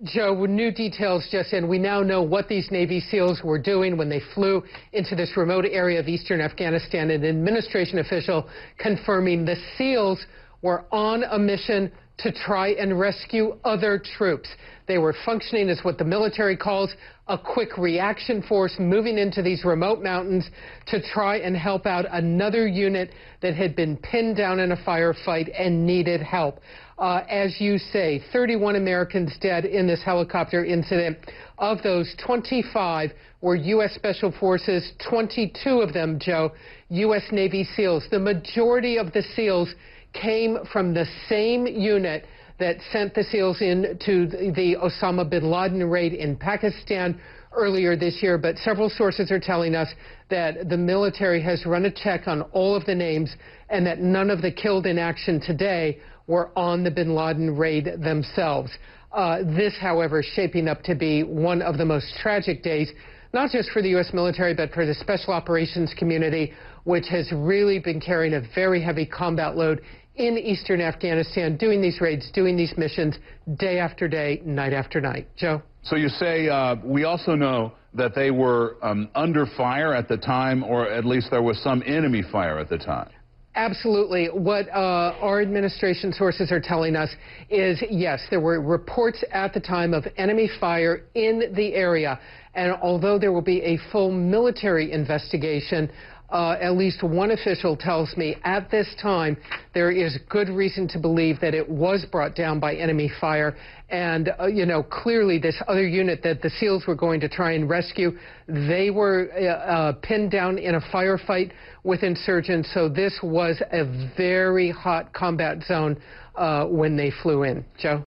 Joe, new details just in. We now know what these Navy SEALs were doing when they flew into this remote area of eastern Afghanistan. An administration official confirming the SEALs were on a mission to try and rescue other troops. They were functioning as what the military calls a quick reaction force, moving into these remote mountains to try and help out another unit that had been pinned down in a firefight and needed help. As you say, 31 Americans dead in this helicopter incident. Of those, 25 were U.S. Special Forces, 22 of them, Joe, U.S. Navy SEALs. The majority of the SEALs came from the same unit that sent the SEALs into the Osama bin Laden raid in Pakistan earlier this year. But several sources are telling us that the military has run a check on all of the names and that none of the killed in action today were on the bin Laden raid themselves. This, however, is shaping up to be one of the most tragic days, not just for the U.S. military, but for the special operations community, which has really been carrying a very heavy combat load in eastern Afghanistan, doing these raids, doing these missions day after day, night after night. Joe? So you say we also know that they were under fire at the time, or at least there was some enemy fire at the time. Absolutely. What our administration sources are telling us is, yes, there were reports at the time of enemy fire in the area. And although there will be a full military investigation, at least one official tells me at this time there is good reason to believe that it was brought down by enemy fire. And, you know, clearly this other unit that the SEALs were going to try and rescue, they were pinned down in a firefight with insurgents. So this was a very hot combat zone when they flew in. Joe?